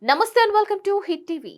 నమస్తే and welcome to hit TV.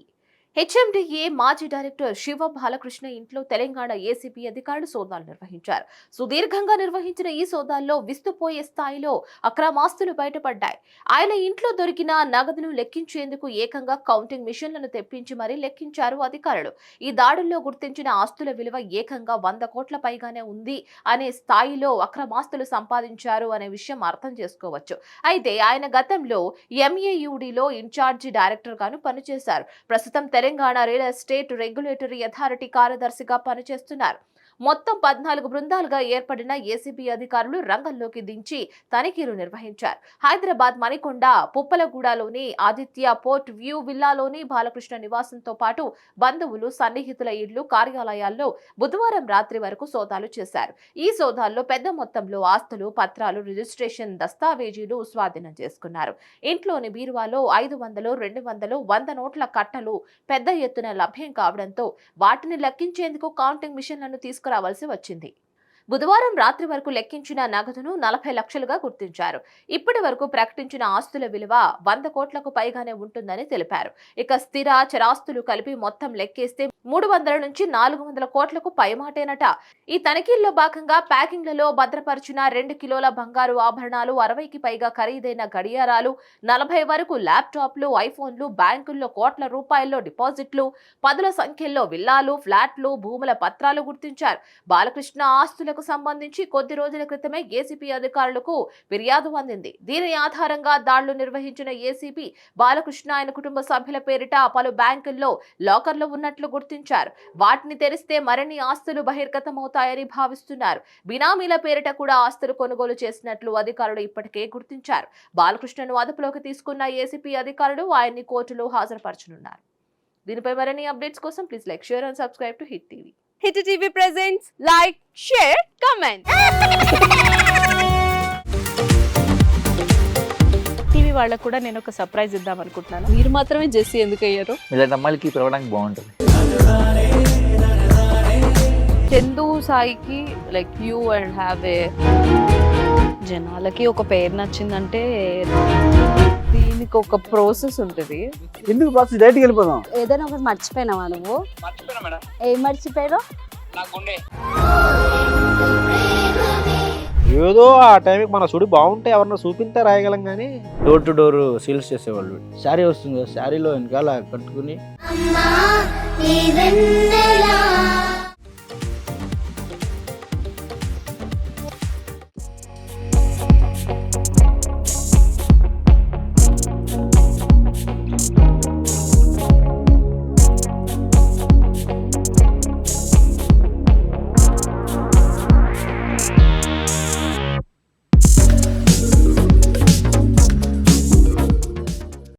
HMDA మాజీ director Shiva Balakrishna ఇంట్లో తెలంగాణ ఏసీబీ అధికారులు సోదాలు నిర్వహించారు. సుదీర్ఘంగా నిర్వహించిన ఈ సోదాల్లో విస్తుపోయే స్థాయిలో అక్రమాస్తులు బయటపడ్డాయి. ఆయన ఇంట్లో దొరికిన నగదును లెక్కించేందుకు ఏకంగా కౌంటింగ్ మిషన్లను తెప్పించి మరీ లెక్కించారు అధికారులు. ఈ దాడుల్లో గుర్తించిన ఆస్తుల విలువ ఏకంగా 100 కోట్ల పైగానే ఉంది అనే స్థాయిలో అక్రమాస్తులు సంపాదించారు అనే విషయం అర్థం చేసుకోవచ్చు. అయితే ఆయన గతంలో ఎంఏయుడిలో ఇన్ఛార్జి డైరెక్టర్ గాను పనిచేశారు. ప్రస్తుతం Telangana real estate regulatory authority కార్యదర్శిగా పనిచేస్తున్నారు. మొత్తం 14 బృందాలుగా ఏర్పడిన ఏసీబీ అధికారులు రంగంలోకి దించి తనిఖీలు నిర్వహించారు. హైదరాబాద్ మణికొండ పుప్పలగూడలోని ఆదిత్య పోర్ట్ వ్యూ విల్లాలోని బాలకృష్ణ నివాసంతో పాటు బంధువులు, సన్నిహితుల ఇళ్లు, కార్యాలయాల్లో బుధవారం రాత్రి వరకు సోదాలు చేశారు. ఈ సోదాల్లో పెద్ద మొత్తంలో ఆస్తులు, పత్రాలు, రిజిస్ట్రేషన్ దస్తావేజీలు స్వాధీనం చేసుకున్నారు. ఇంట్లోని బీరువాలో 500, 200, 100 నోట్ల కట్టలు పెద్ద ఎత్తున లభ్యం కావడంతో వాటిని లెక్కించేందుకు కౌంటింగ్ మిషన్లను తీసుకురావాల్సి వచ్చింది. బుధవారం రాత్రి వరకు లెక్కించిన నగదును 40 లక్షలుగా గుర్తించారు. ఇప్పటి వరకు ప్రకటించిన ఆస్తుల విలువ 100 కోట్లకు పైగానే ఉంటుందని తెలిపారు. ఇక స్థిర, చరాస్తులు కలిపి మొత్తం లెక్కేస్తే 300 నుంచి 400 కోట్లకు పైమాటేనట. ఈ తనిఖీల్లో భాగంగా ప్యాకింగ్లలో భద్రపరిచిన 2 కిలోల బంగారు ఆభరణాలు, 60కి పైగా ఖరీదైన గడియారాలు, 40 వరకు ల్యాప్టాప్లు, ఐఫోన్లు, బ్యాంకుల్లో కోట్ల రూపాయల్లో డిపాజిట్లు, పదుల సంఖ్యలో విల్లాలు, ఫ్లాట్లు, భూముల పత్రాలు గుర్తించారు. బాలకృష్ణ ఆస్తులకు సంబంధించి కొద్ది రోజుల క్రితమే ఏసీబీ అధికారులకు ఫిర్యాదు అందింది. దీని ఆధారంగా దాడులు నిర్వహించిన ఏసీబీ బాలకృష్ణ ఆయన కుటుంబ సభ్యుల పేరిట పలు బ్యాంకుల్లో లాకర్లు ఉన్నట్లు గుర్తించారు. వాటిని తెరిస్తే మరిన్ని ఆస్తులు బహిర్గతమవుతాయని భావిస్తున్నారు. బినామీల పేరిట కూడా ఆస్తులు కొనుగోలు చేసినట్లు అధికారులు ఇప్పటికే గుర్తించారు. బాలకృష్ణను అదుపులోకి తీసుకున్న ఏసీబీ అధికారులు ఆయన్ని కోర్టులో హాజరుపరచనున్నారు. దీనిపై మరిన్ని అప్డేట్స్ కోసం please like, share and subscribe to hit TV. Hit TV presents like, share, comment. TV వాళ్ళకు కూడా నేను ఒక సర్ప్రైజ్ ఇద్దాం అనుకుంటున్నాను. మీరు మాత్రమే జెస్సీ ఎందుకు అయ్యారు? ఇలాంటి అమ్మాయిలకి పిలవడానికి బాగుంటుంది. చందు సాయికి like you and have a జనాలకి ఒక పేరు నచ్చిందంటే దీనికి ఒక ప్రాసెస్ ఉంటుంది. ఎందుకు ప్రాసెస్ డైరెక్ట్‌గా వెళ్ళిపోదాం. ఏదైనా ఒకటి మర్చిపోయినావా నువ్వు? మర్చిపోయినా మేడం. ఏం మర్చిపోయావు? నా గుండె. ఏదో ఆ టైంకి మన సుడి బాగుంటే ఎవరన్నా చూపిస్తే రాయగలం కానీ డోర్ టు డోర్ సేల్స్ చేసేవాళ్ళు. శారీ వస్తుంది, శారీలో వెనకాల కట్టుకుని